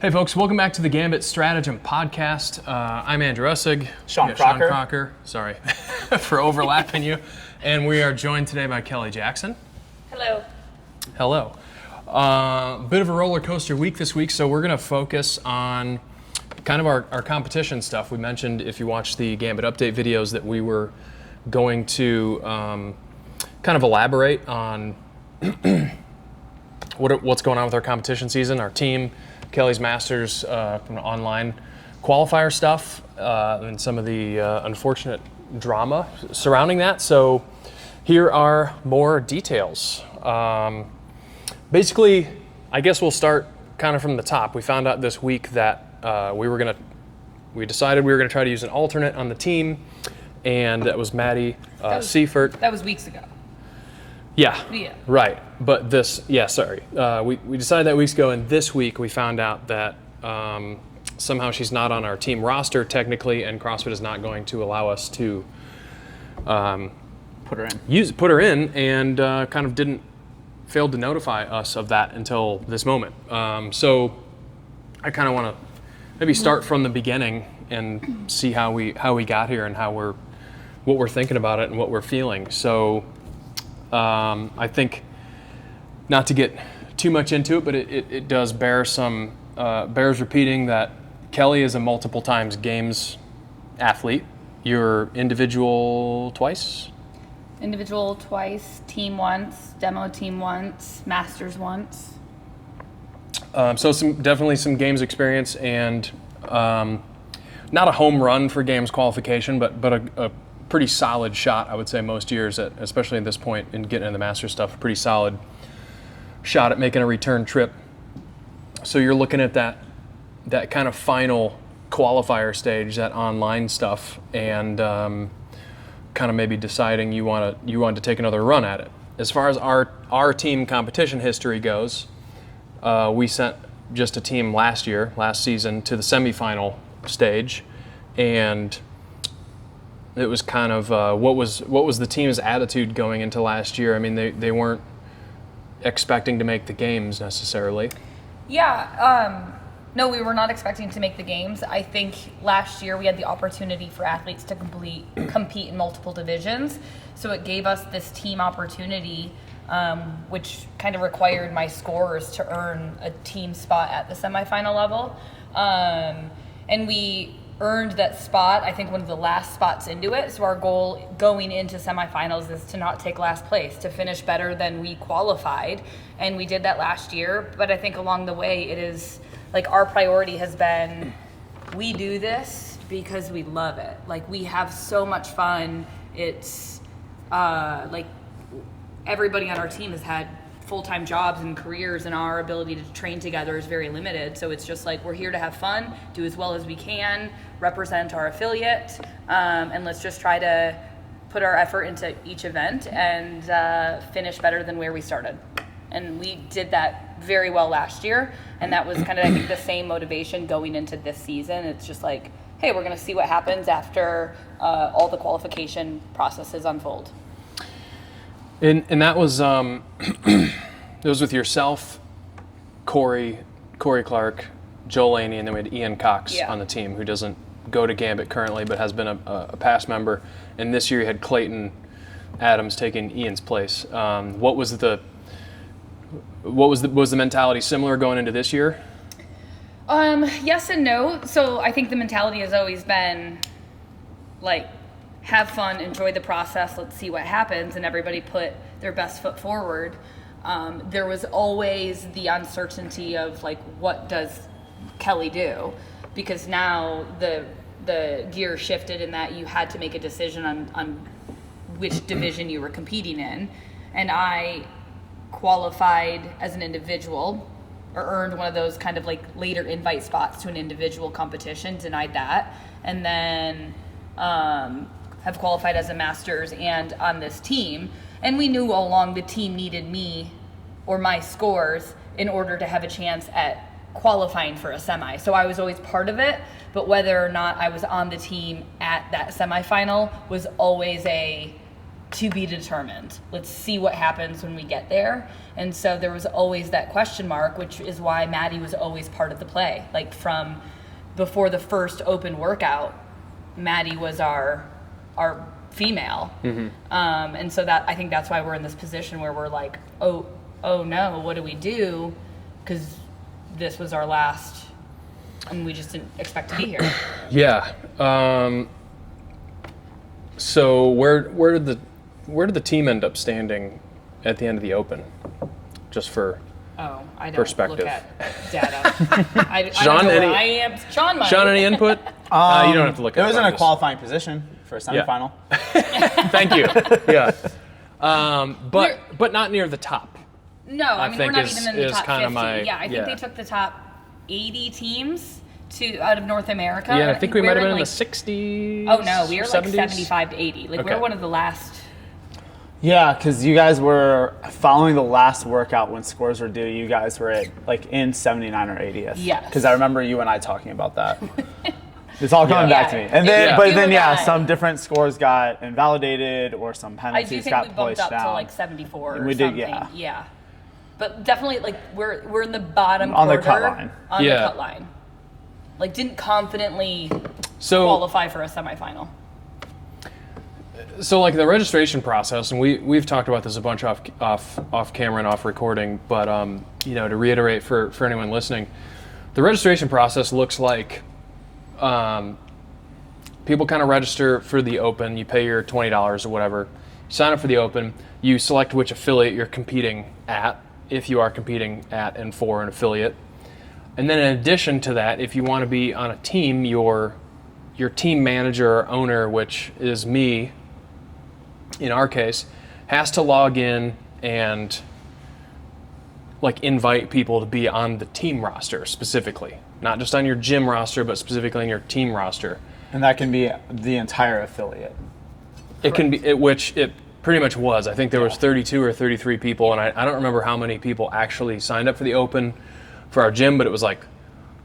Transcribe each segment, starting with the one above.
Hey folks, welcome back to the Gambit Stratagem podcast. I'm Andrew Essig. Shawn Crocker. Sorry for overlapping you. And we are joined today by Kelley Jackson. Hello. Hello. Bit of a roller coaster week this week, so we're going to focus on kind of our competition stuff. We mentioned, if you watched the Gambit update videos, that we were going to kind of elaborate on what's going on with our competition season, our team, Kelley's Masters Online Qualifier stuff, and some of the unfortunate drama surrounding that. So here are more details. Basically, I guess we'll start kind of from the top. We found out this week that we decided we were gonna try to use an alternate on the team, and that was Maddie Seifert. That was weeks ago. Yeah. Right. But we decided that weeks ago, and this week we found out that somehow she's not on our team roster technically, and CrossFit is not going to allow us to Put her in, and kind of failed to notify us of that until this moment. So I kind of want to maybe start from the beginning and see how we got here and what we're thinking about it and what we're feeling. So I think, not to get too much into it, but it does bears repeating that Kelley is a multiple times games athlete. You're individual twice? Individual twice, team once, demo team once, Masters once. So definitely some games experience, and not a home run for games qualification, but a pretty solid shot, I would say, most years, especially at this point in getting into the Masters stuff, a pretty solid shot at making a return trip. So you're looking at that kind of final qualifier stage, that online stuff, and kind of maybe deciding you want to take another run at it. As far as our team competition history goes, we sent just a team last season, to the semifinal stage, and it was kind of what was the team's attitude going into last year? I mean, they weren't expecting to make the games necessarily. Yeah. No, we were not expecting to make the games. I think last year we had the opportunity for athletes to compete in multiple divisions, so it gave us this team opportunity, which kind of required my scorers to earn a team spot at the semifinal level, and we earned that spot, I think, one of the last spots into it. So our goal going into semifinals is to not take last place, to finish better than we qualified, and we did that last year. But I think along the way, it is like our priority has been, we do this because we love it. Like, we have so much fun. It's like everybody on our team has had full-time jobs and careers, and our ability to train together is very limited. So it's just like, we're here to have fun, do as well as we can, represent our affiliate, and let's just try to put our effort into each event and finish better than where we started. And we did that very well last year, and that was kind of, I think, the same motivation going into this season. It's just like, hey, we're going to see what happens after all the qualification processes unfold. And that was it was with yourself, Corey Clark, Joel Laney, and then we had Ian Cox on the team, who doesn't go to Gambit currently, but has been a past member. And this year you had Clayton Adams taking Ian's place. Was the mentality similar going into this year? Yes and no. So I think the mentality has always been like, have fun, enjoy the process, let's see what happens, and everybody put their best foot forward. There was always the uncertainty of, like, what does Kelley do? Because now the gear shifted in that you had to make a decision on which division you were competing in. And I qualified as an individual, or earned one of those kind of like later invite spots to an individual competition, denied that, and then have qualified as a Masters and on this team. And we knew all along the team needed me or my scores in order to have a chance at qualifying for a semi. So I was always part of it, but whether or not I was on the team at that semifinal was always a to be determined. Let's see what happens when we get there. And so there was always that question mark, which is why Maddie was always part of the play. Like from before the first open workout, Maddie was our female. And so that I think that's why we're in this position where we're like, oh no, what do we do? Because this was our last, and we just didn't expect to be here. Yeah. So where did the team end up standing at the end of the Open? Just for I don't perspective. Look at data. I Shawn, don't know where I am. Shawn, Sean, any input? You don't have to look at it. It was in a qualifying position for a semifinal. Thank you. Yeah. But not near the top. No, I mean, we're think not is- even in the is top kinda 50. I think they took the top 80 teams out of North America. Yeah, I think we might have been in like, the 60s. Oh no, we were like 70s? 75 to 80. Like Okay. we're one of the last. Yeah, because you guys were following the last workout when scores were due. You guys were at like in 79 or 80th. Yes. Because I remember you and I talking about that. It's all coming back to me. And then, Yeah. but You then, and yeah, I. some different scores got invalidated or some I do penalties think got we bumped pushed up down. to like 74 or We did, something. yeah. But definitely, like we're in the bottom On the quarter cut line. on Yeah. the cut line. Like didn't confidently So qualify for a semifinal. So like the registration process, and we've talked about this a bunch off camera and off recording, but to reiterate for anyone listening, the registration process looks like people kind of register for the Open. You pay your $20 or whatever, sign up for the Open. You select which affiliate you're competing at, if you are competing at and for an affiliate. And then in addition to that, if you want to be on a team, your team manager or owner, which is me, in our case, has to log in and like invite people to be on the team roster specifically, not just on your gym roster, but specifically on your team roster. And that can be the entire affiliate. It can be, which it pretty much was. I think there was 32 or 33 people, and I don't remember how many people actually signed up for the Open for our gym, but it was like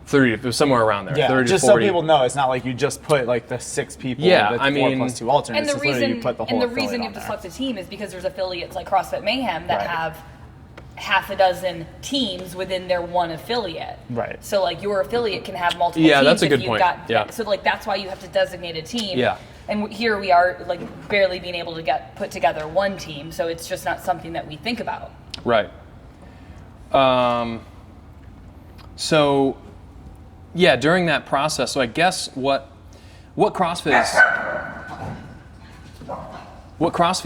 30. It was somewhere around there. Yeah, 30 just to 40. so people know, it's not like you just put like the 6 people, Yeah, the I 4 mean- plus 2 alternates. And the It's literally reason you put the whole you affiliate have on to there. select a team is because there's affiliates like CrossFit Mayhem that Right. have half a dozen teams within their one affiliate. Right. So like your affiliate can have multiple Yeah, teams that's a if good you've point. got Yeah. so like that's why you have to designate a team. Yeah. And here we are like barely being able to put together one team, so it's just not something that we think about. Right. So, yeah, during that process, so I guess what CrossFit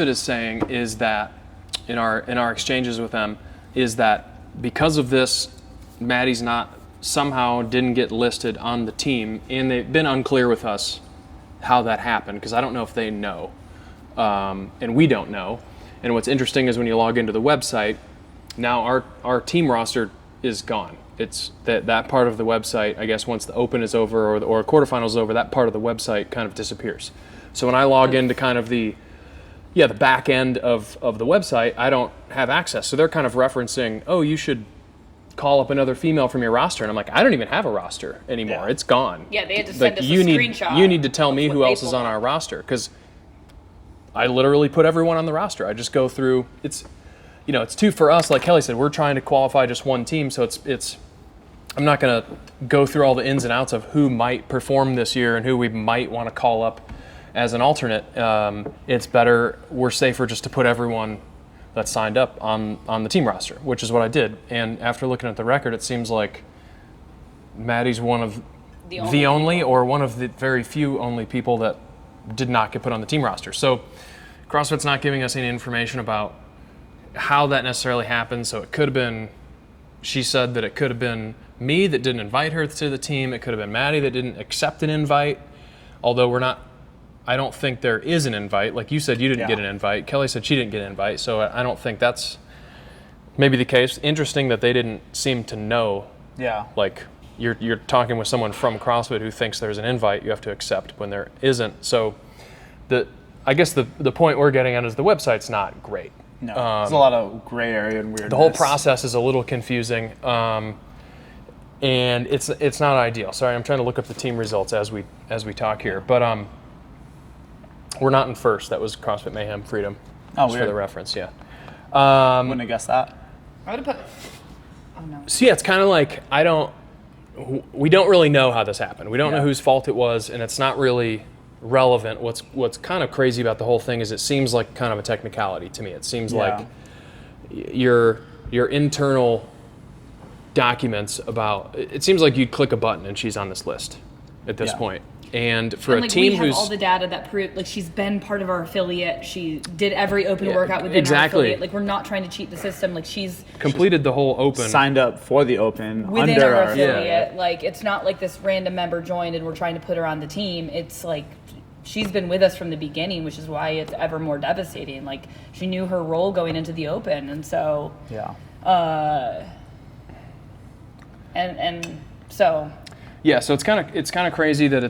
is saying is that in our exchanges with them is that because of this, Maddie's somehow didn't get listed on the team, and they've been unclear with us how that happened because I don't know if they know, and we don't know. And what's interesting is when you log into the website, now our team roster is gone. It's that part of the website, I guess once the Open is over or quarterfinals is over, that part of the website kind of disappears. So when I log into kind of the back end of the website, I don't have access. So they're kind of referencing, oh, you should call up another female from your roster. And I'm like, I don't even have a roster anymore. Yeah. It's gone. Yeah, they had to send us a you screenshot need to tell me of who what else they is pulled on up. our roster because I literally put everyone on the roster. I just go through. It's two for us. Like Kelley said, we're trying to qualify just one team. So it's. I'm not going to go through all the ins and outs of who might perform this year and who we might want to call up as an alternate. It's better. We're safer just to put everyone that's signed up on the team roster, which is what I did. And after looking at the record, it seems like Maddie's one of the only or one of the very few only people that did not get put on the team roster. So CrossFit's not giving us any information about how that necessarily happened. So it could have been, she said that it could have been me that didn't invite her to the team. It could have been Maddie that didn't accept an invite. Although I don't think there is an invite. Like you said, you didn't get an invite. Kelley said she didn't get an invite. So I don't think that's maybe the case. Interesting that they didn't seem to know. Yeah. Like you're talking with someone from CrossFit who thinks there's an invite you have to accept when there isn't. So I guess the point we're getting at is the website's not great. No, there's a lot of gray area and weirdness. The whole process is a little confusing, and it's not ideal. Sorry, I'm trying to look up the team results as we talk here, but we're not in first. That was CrossFit Mayhem Freedom. Oh, just for weird. the reference, yeah. Wouldn't have guessed that. I would have put. Oh no. So yeah, it's kind of like we don't really know how this happened. We don't know Yeah. whose fault it was, and it's not really relevant. What's kind of crazy about the whole thing is it seems like kind of a technicality to me. It seems like your internal documents about. It seems like you'd click a button and she's on this list at this point. And for And a team we have who's all the data that prove like she's been part of our affiliate. She did every open workout within our exactly. affiliate. Like we're not trying to cheat the system. Like she's completed the whole open. Signed up for the Open within under our our affiliate. Like it's not like this random member joined and we're trying to put her on the team. It's like she's been with us from the beginning, which is why it's ever more devastating. Like she knew her role going into the Open, and so and so yeah. So it's kind of crazy that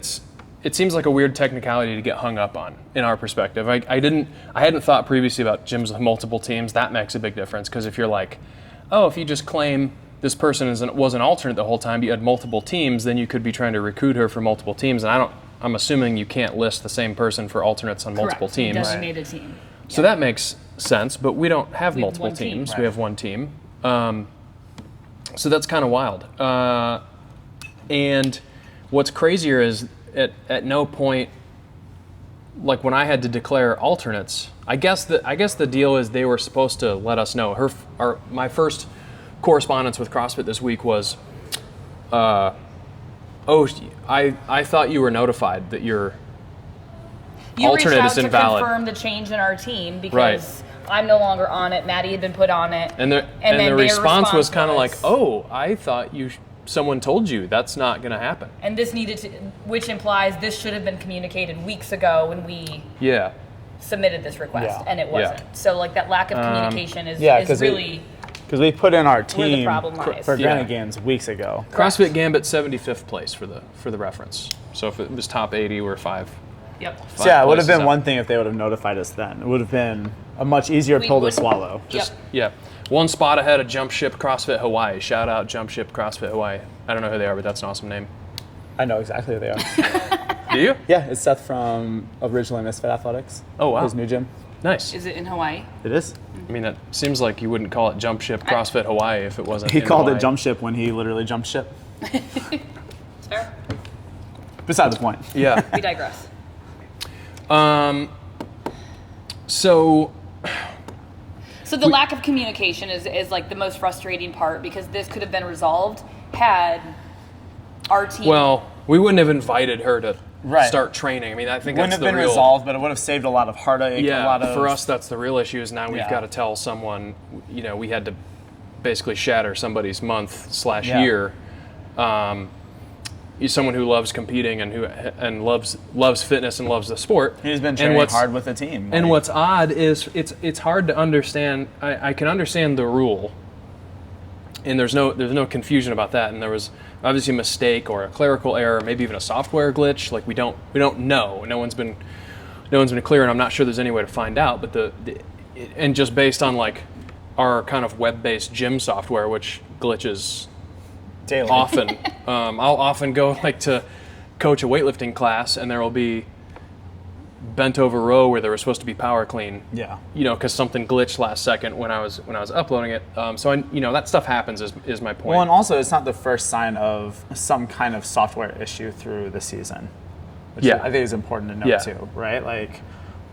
it seems like a weird technicality to get hung up on in our perspective. I hadn't thought previously about gyms with multiple teams. That makes a big difference because if you're like, oh, if you just claim this person was an alternate the whole time, but you had multiple teams, then you could be trying to recruit her for multiple teams. And I'm assuming you can't list the same person for alternates on multiple correct. teams. Designated team. So that makes sense, but we don't have We have multiple one team. teams. Right. We have one team. So that's kind of wild. And what's crazier is at no point, like when I had to declare alternates, I guess the deal is they were supposed to let us know. My first correspondence with CrossFit this week was, I thought you were notified that your alternate is You reached out invalid. to confirm the change in our team because I'm no longer on it. Maddie had been put on it. And the response was kind of like, oh, I thought someone told you that's not going to happen. And this needed to, which implies this should have been communicated weeks ago when we submitted this request, and it wasn't. So like that lack of communication is really because we put in our where the team problem lies. for Granite Games weeks ago. CrossFit Gambit 75th place for the reference. So if it was top 80, we're 5. Yep. So yeah, it would have places been up. one thing if they would have notified us then. It would have been a much easier pill to would- swallow. One spot ahead of Jump Ship CrossFit Hawaii. Shout out Jump Ship CrossFit Hawaii. I don't know who they are, but that's an awesome name. I know exactly who they are. Do you? Yeah, it's Seth from originally Misfit Athletics. Oh, wow. His new gym. Nice. Is it in Hawaii? It is. I mean, that seems like you wouldn't call it Jump Ship CrossFit Hawaii if it wasn't. He in called Hawaii. it Jump Ship when he literally jumped ship. It's fair. Beside the point. Yeah. We digress. So So the lack of communication is like the most frustrating part because this could have been resolved had our team. well, we wouldn't have invited her to Right. start training. I mean, I think Wouldn't that's have the been real. resolved, but it would have saved a lot of heartache. Yeah, a lot of, for us, that's the real issue. Is now we've Yeah. got to tell someone. We had to basically shatter somebody's month / Yeah. year. Someone who loves competing and loves fitness and loves the sport. He's been And training what's- hard with the team. And like- what's odd is it's hard to understand. I can understand the rule, and there's no confusion about that. And there was obviously a mistake or a clerical error, maybe even a software glitch. Like we don't know. No one's been clear, and I'm not sure there's any way to find out. But and just based on like our kind of web-based gym software, which glitches daily. often. I'll often go like to coach a weightlifting class, and there will be bent over row where there was supposed to be power clean. Yeah. Because something glitched last second when I was uploading it. So that stuff happens is my point. Well, and also it's not the first sign of some kind of software issue through the season, which Yeah. I think is important to note too, right? Like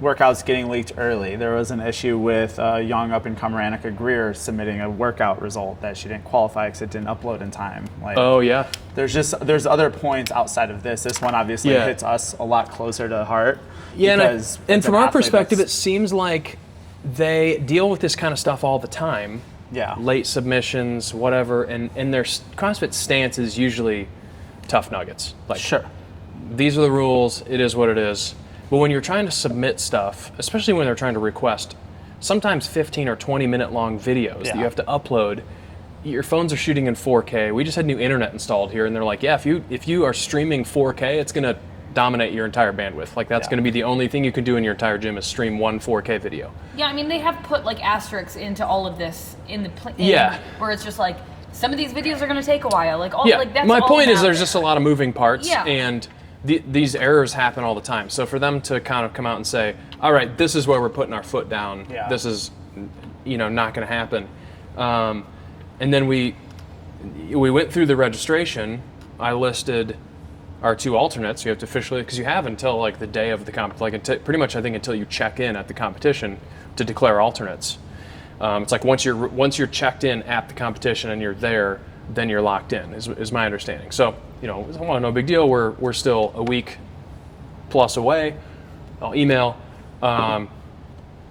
workouts getting leaked early. There was an issue with young up-and-comer Annika Greer submitting a workout result that she didn't qualify because it didn't upload in time. Like, Oh yeah. there's other points outside of this. This one obviously Yeah. hits us a lot closer to heart. Yeah, because and it's from an our athlete perspective, it that's- seems like they deal with this kind of stuff all the time. Yeah. Late submissions, whatever, and their CrossFit stance is usually tough nuggets. Like, Sure. these are the rules, it is what it is. But when you're trying to submit stuff, especially when they're trying to request sometimes 15 or 20 minute long videos that you have to upload, your phones are shooting in 4K. We just had new internet installed here, and they're like, yeah, if you are streaming 4K, it's going to dominate your entire bandwidth. Like that's going to be the only thing you can do in your entire gym is stream one 4K video. Yeah, I mean they have put like asterisks into all of this in the where it's just like some of these videos are going to take a while. Like all like that's My all point is down there's there. just a lot of moving parts, Yeah. and these errors happen all the time. So for them to kind of come out and say, all right, this is where we're putting our foot down. Yeah. This is, not going to happen. And then we went through the registration. I listed our 2 alternates. You have to officially, because you have until like the day of the pretty much I think until you check in at the competition to declare alternates. It's like once you're checked in at the competition and you're there, then you're locked in. Is my understanding. So no big deal. We're still a week plus away. I'll email.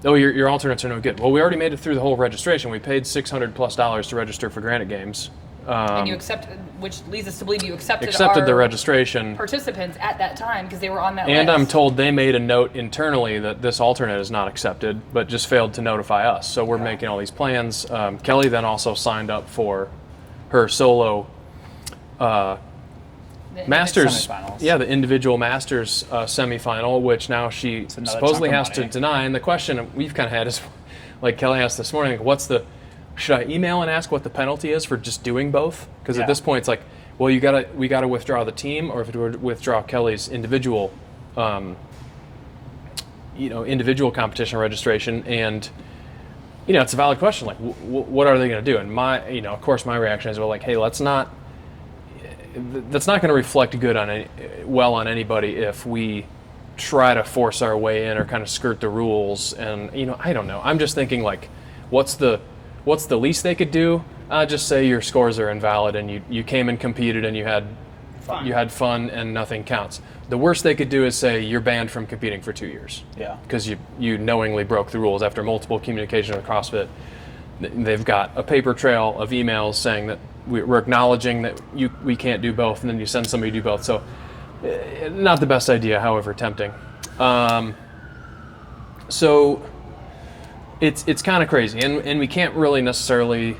Your alternates are no good. Well, we already made it through the whole registration. We paid $600+ to register for Granite Games. And you accepted, which leads us to believe you accepted the registration participants at that time because they were on that list. And I'm told they made a note internally that this alternate is not accepted, but just failed to notify us. So we're making all these plans. Kelley then also signed up for her solo Masters, Semifinals. the individual Masters semifinal, which now she supposedly has to deny. And the question we've kind of had is, like Kelley asked this morning, should I email and ask what the penalty is for just doing both? Because at this point it's like, well, we gotta withdraw the team, or if we withdraw Kelley's individual, individual competition registration, and it's a valid question. Like, what are they going to do? And of course, my reaction is, well, like, hey, that's not going to reflect good on anybody if we try to force our way in or kind of skirt the rules. And I don't know. I'm just thinking, like, what's the least they could do? Just say your scores are invalid and you came and competed and you had fun and nothing counts. The worst they could do is say you're banned from competing for 2 years. Yeah. Because you knowingly broke the rules after multiple communication with CrossFit. They've got a paper trail of emails saying that we're acknowledging that we can't do both, and then you send somebody to do both. So not the best idea, however tempting. So it's kind of crazy, and we can't really necessarily,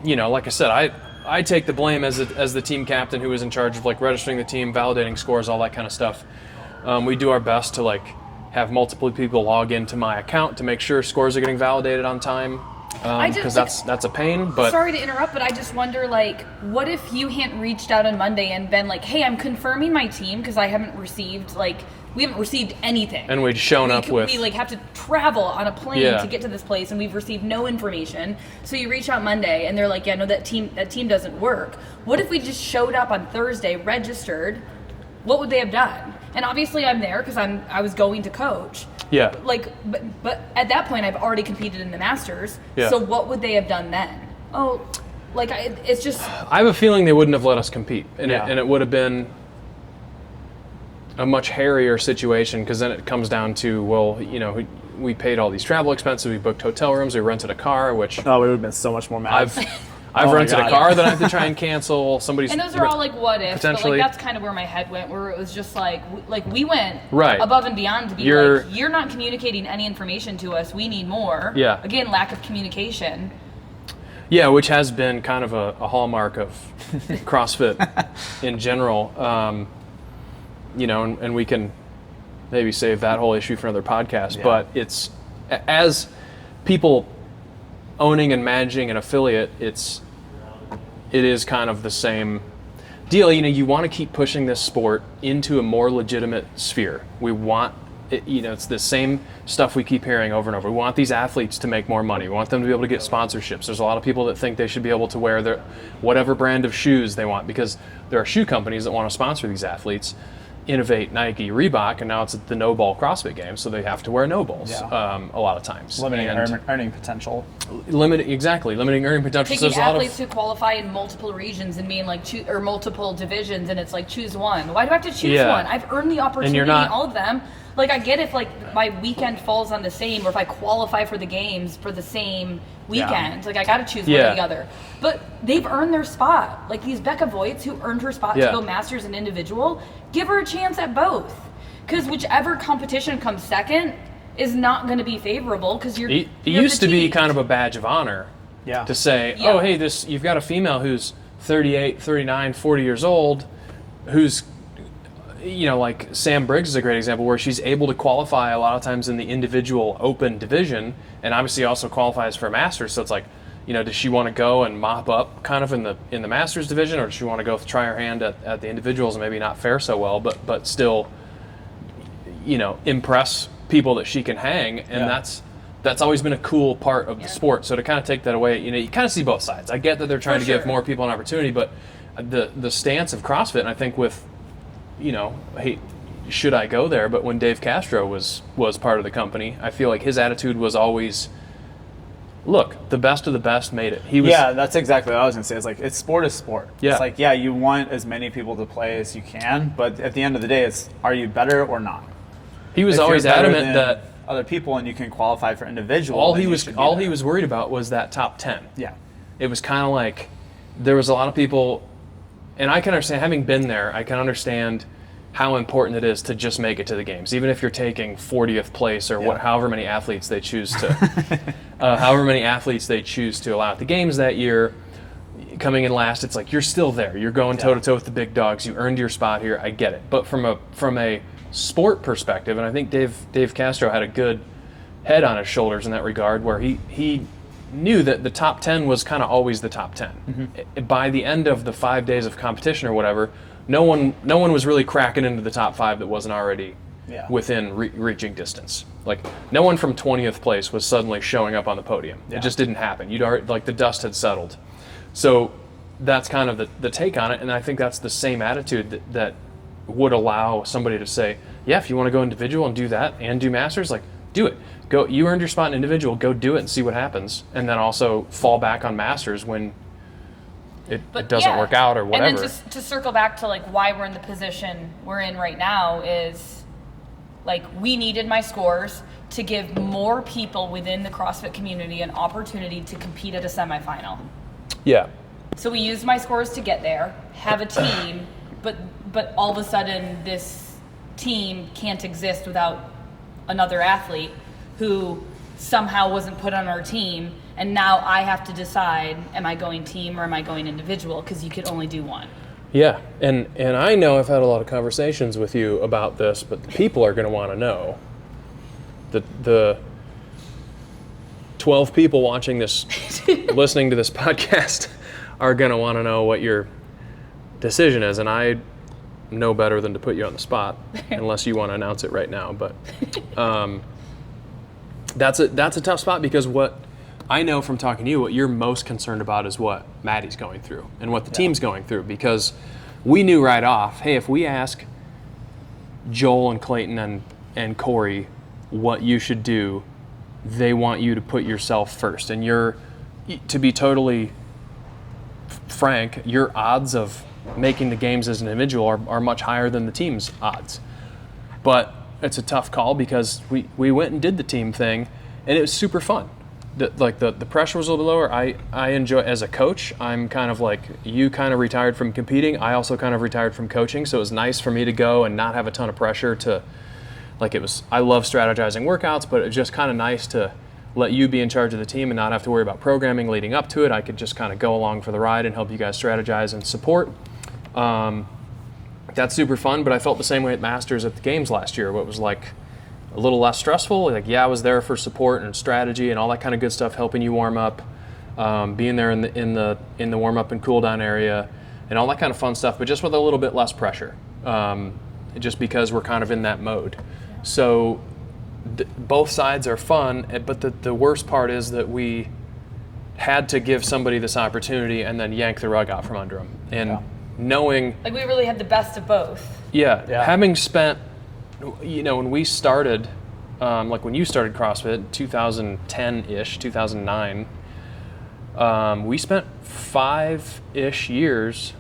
like I said, I take the blame as the team captain who was in charge of like registering the team, validating scores, all that kind of stuff. We do our best to like have multiple people log into my account to make sure scores are getting validated on time, because that's a pain. But sorry to interrupt, but I just wonder, like, what if you hadn't reached out on Monday and been like, hey, I'm confirming my team because we haven't received anything. And we'd shown up with... We, have to travel on a plane to get to this place, and we've received no information. So you reach out Monday, and they're like, yeah, no, that team doesn't work. What if we just showed up on Thursday, registered? What would they have done? And obviously I'm there because I was going to coach. Yeah. But at that point, I've already competed in the Masters. Yeah. So what would they have done then? It's just... I have a feeling they wouldn't have let us compete. And it would have been a much hairier situation, because then it comes down to, well, we paid all these travel expenses, we booked hotel rooms, we rented a car, which... Oh, we would have been so much more mad. I've rented a car that I have to try and cancel. And those are all like what ifs, but like that's kind of where my head went, where it was just like we went above and beyond to be you're not communicating any information to us. We need more. Yeah. Again, lack of communication. Yeah, which has been kind of a hallmark of CrossFit in general. And we can maybe save that whole issue for another podcast. Yeah. But it's, as people owning and managing an affiliate, it is kind of the same deal. You want to keep pushing this sport into a more legitimate sphere. We want it, it's the same stuff we keep hearing over and over. We want these athletes to make more money. We want them to be able to get sponsorships. There's a lot of people that think they should be able to wear their whatever brand of shoes they want, because there are shoe companies that want to sponsor these athletes. Innovate, Nike, Reebok, and now it's the no ball CrossFit Games, so they have to wear no balls a lot of times. Limiting earning potential. Limiting earning potential. Taking athletes who qualify in multiple regions and being like, or multiple divisions, and it's like, choose one. Why do I have to choose one? I've earned the opportunity in all of them. Like, I get if like my weekend falls on the same, or if I qualify for the games for the same weekend, like I got to choose one or the other. But they've earned their spot. Like these Becca Voigts who earned her spot to go Masters and individual, give her a chance at both. Because whichever competition comes second is not going to be favorable, because you're. It used to be kind of a badge of honor. Yeah. To say, oh, hey, you've got a female who's 38, 39, 40 years old, who's, like Sam Briggs is a great example, where she's able to qualify a lot of times in the individual open division, and obviously also qualifies for Masters. So it's like, does she want to go and mop up kind of in the Masters division, or does she want to go try her hand at the individuals and maybe not fare so well, but still, impress people that she can hang, and that's always been a cool part of the sport. So to kind of take that away, you kind of see both sides. I get that they're trying to give more people an opportunity, but the stance of CrossFit, and I think with, hey, should I go there? But when Dave Castro was part of the company, I feel like his attitude was always, look, the best of the best made it. Yeah, that's exactly what I was going to say. It's like, sport is sport. Yeah. It's like, you want as many people to play as you can, but at the end of the day, it's, are you better or not? He was If always you're better adamant than that other people and you can qualify for individual. all then he you was should be there. worried about was that top 10. Yeah. It was kind of like there was a lot of people, and I can understand, having been there, I can understand how important it is to just make it to the games, even if you're taking 40th place or however many athletes they choose to allow at the games that year. Coming in last, it's like you're still there. You're going toe to toe with the big dogs. You earned your spot here. I get it, but from a sport perspective, and I think Dave Castro had a good head on his shoulders in that regard, where he knew that the top 10 was kind of always the top 10. By the end of the 5 days of competition or whatever, no one was really cracking into the top 5 that wasn't already within reaching distance. Like, no one from 20th place was suddenly showing up on the podium. It just didn't happen. You'd already, like, the dust had settled. So that's kind of the take on it, and I think that's the same attitude that would allow somebody to say, yeah, if you want to go individual and do that and do Masters, like, do it. Go. You earned your spot in individual. Go do it and see what happens, and then also fall back on Masters when it doesn't work out or whatever. And then just to circle back to like why we're in the position we're in right now is like we needed my scores to give more people within the CrossFit community an opportunity to compete at a semifinal. Yeah. So we used my scores to get there, have a team, but all of a sudden this team can't exist without another athlete who somehow wasn't put on our team, and now I have to decide, am I going team or am I going individual, because you could only do one. Yeah, and I know I've had a lot of conversations with you about this, but the people are going to want to know. The 12 people watching this, listening to this podcast, are going to want to know what your decision is, and I know better than to put you on the spot, unless you want to announce it right now. But that's a tough spot, because what I know from talking to you, what you're most concerned about is what Maddie's going through and what the team's going through, because we knew right off, hey, if we ask Joel and Clayton and Corey what you should do, they want you to put yourself first. And to be totally frank, your odds of making the games as an individual are much higher than the team's odds. But it's a tough call, because we went and did the team thing, and it was super fun. The pressure was a little bit lower. I enjoy, as a coach, I'm kind of like, you kind of retired from competing. I also kind of retired from coaching, so it was nice for me to go and not have a ton of pressure to, like, I love strategizing workouts, but it's just kind of nice to let you be in charge of the team and not have to worry about programming leading up to it. I could just kind of go along for the ride and help you guys strategize and support. That's super fun, but I felt the same way at Masters at the games last year. What was like a little less stressful. Like, I was there for support and strategy and all that kind of good stuff, helping you warm up, being there in the warm up and cool down area, and all that kind of fun stuff, but just with a little bit less pressure, just because we're kind of in that mode. So both sides are fun, but the worst part is that we had to give somebody this opportunity and then yank the rug out from under them. And knowing, like, we really had the best of both. Yeah. Having spent, when we started, like when you started CrossFit, 2010-ish, 2009, we spent 5-ish years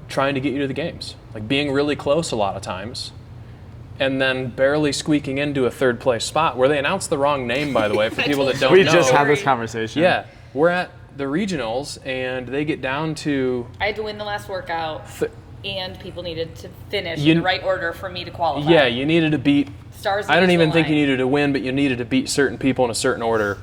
trying to get you to the games, like being really close a lot of times, and then barely squeaking into a third place spot, where they announced the wrong name, by the way, for people that don't know. We just had this conversation. Yeah. We're at the regionals, and they get down to... I had to win the last workout, and people needed to finish in the right order for me to qualify. Yeah, you needed to beat... Stars. I don't even think you needed to win, but you needed to beat certain people in a certain order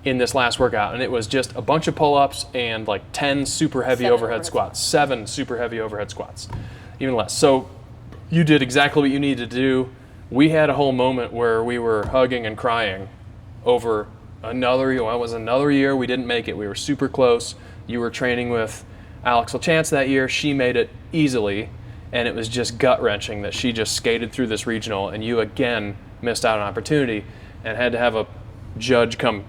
in this last workout. And it was just a bunch of pull-ups and like 10 super heavy overhead squats. 7 super heavy overhead squats. Even less. So you did exactly what you needed to do. We had a whole moment where we were hugging and crying over another year we didn't make it. We were super close. You were training with Alex LaChance that year. She made it easily, and it was just gut-wrenching that she just skated through this regional, and you again missed out on an opportunity and had to have a judge come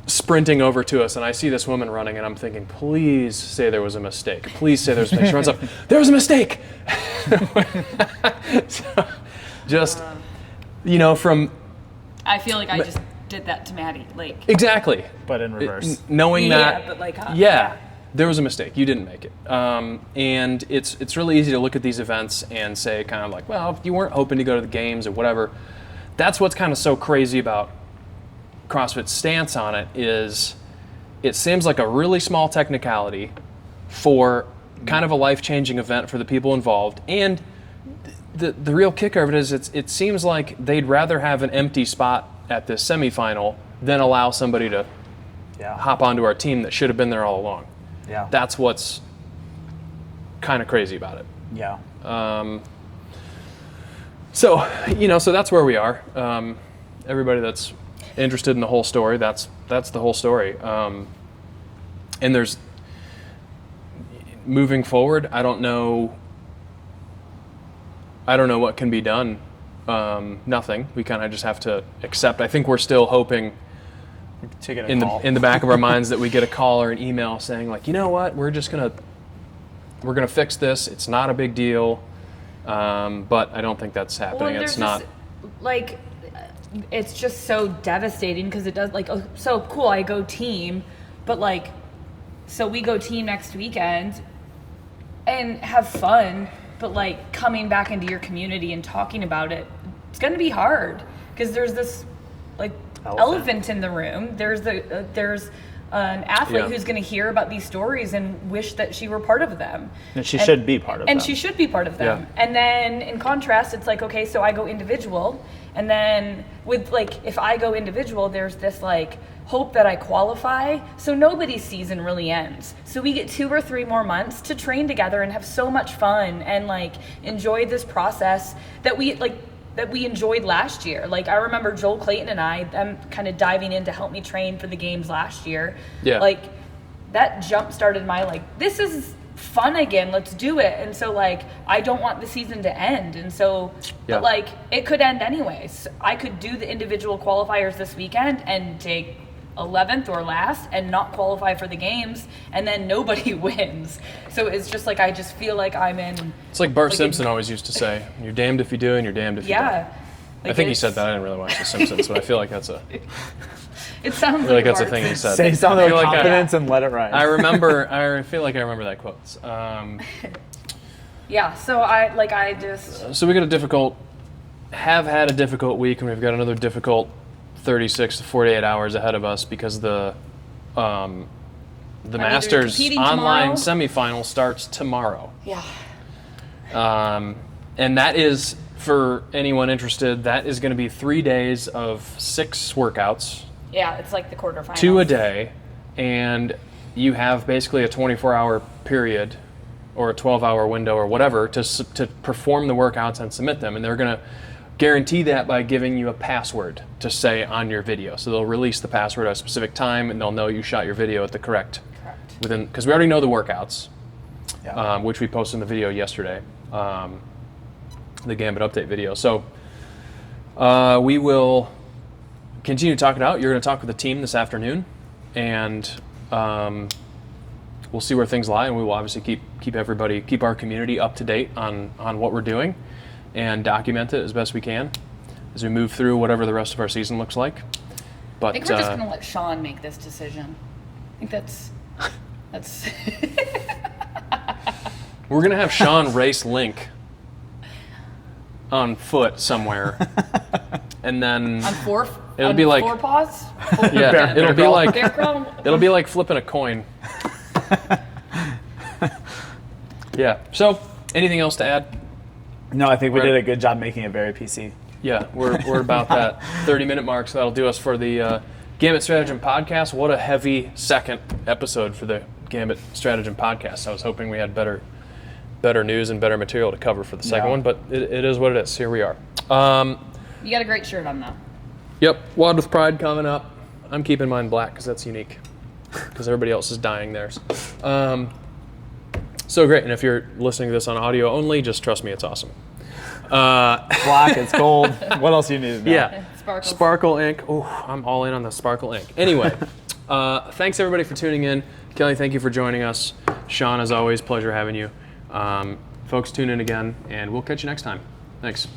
sprinting over to us, and I see this woman running, and I'm thinking, please say there was a mistake. Please say there was a mistake. She runs up, there was a mistake! So, just, from... I feel like I just did that to Maddie. Like Exactly. But in reverse. Knowing that... But like, there was a mistake. You didn't make it. And it's really easy to look at these events and say kind of like, well, if you weren't hoping to go to the games or whatever. That's what's kind of so crazy about CrossFit's stance on it is it seems like a really small technicality for kind of a life-changing event for the people involved. And the real kicker of it is it seems like they'd rather have an empty spot at this semifinal than allow somebody to hop onto our team that should have been there all along. Yeah. That's what's kind of crazy about it. Yeah. So that's where we are. Everybody that's interested in the whole story, that's the whole story. And there's, moving forward, I don't know what can be done. Nothing. We kind of just have to accept. I think we're still hoping To get a in call. the back of our minds that we get a call or an email saying like, you know what, we're gonna fix this. It's not a big deal. But I don't think that's happening. Well, It's not. Like, it's just so devastating because it does, like, oh, so cool, I go team, but like, so we go team next weekend and have fun, but like coming back into your community and talking about it, it's going to be hard because there's this like elephant in the room. There's an athlete who's going to hear about these stories and wish that she were part of them. And she should be part of them. And she should be part of them. Yeah. And then in contrast, it's like, okay, so I go individual. And then with like, if I go individual, there's this like hope that I qualify. So nobody's season really ends. So we get 2 or 3 more months to train together and have so much fun and like enjoy this process that we enjoyed last year. Like I remember Joel Clayton and I, them kind of diving in to help me train for the games last year. Yeah. Like that jump started my like, this is fun again, let's do it. And so like, I don't want the season to end. And so, but like it could end anyways. I could do the individual qualifiers this weekend and take 11th or last and not qualify for the games, and then nobody wins. So it's just like I just feel like I'm in. It's like Bart Simpson always used to say, "You're damned if you do, and you're damned if you don't." Like I think he said that. I didn't really watch The Simpsons, but I feel like that's a. It sounds like like that's a Bart thing he said. Say something with like confidence and let it ride. I feel like I remember that quote. Yeah. So I just. So we have had a difficult week, and we've got another difficult 36 to 48 hours ahead of us because the Masters Online Semifinal starts tomorrow. Yeah. And that is, for anyone interested, that is going to be 3 days of 6 workouts. Yeah, it's like the quarterfinals. 2 a day, and you have basically a 24-hour period or a 12-hour window or whatever to perform the workouts and submit them, and they're going to guarantee that by giving you a password to say on your video. So they'll release the password at a specific time, and they'll know you shot your video at the correct. Because we already know the workouts, which we posted in the video yesterday, the Gambit update video. So we will continue to talk it out. You're going to talk with the team this afternoon, and we'll see where things lie, and we will obviously keep our community up to date on what we're doing and document it as best we can as we move through whatever the rest of our season looks like. But I think we're just going to let Shawn make this decision. I think that's we're going to have Shawn race Link on foot somewhere. And then on it'll be like 4 paws. Yeah, it'll be like flipping a coin. Yeah. So, anything else to add? No, I think we did a good job making it very PC. Yeah, we're about that 30-minute mark, so that'll do us for the Gambit Stratagem podcast. What a heavy second episode for the Gambit Stratagem podcast. I was hoping we had better news and better material to cover for the second one, but it is what it is. Here we are. You got a great shirt on though. Yep, Wad with Pride coming up. I'm keeping mine black because that's unique. Because everybody else is dyeing theirs. So great. And if you're listening to this on audio only, just trust me, it's awesome. Black, it's gold. What else do you need to know? Yeah. Sparkles. Sparkle ink. Oh, I'm all in on the sparkle ink. Anyway, thanks everybody for tuning in. Kelley, thank you for joining us. Shawn, as always, pleasure having you. Folks, tune in again, and we'll catch you next time. Thanks.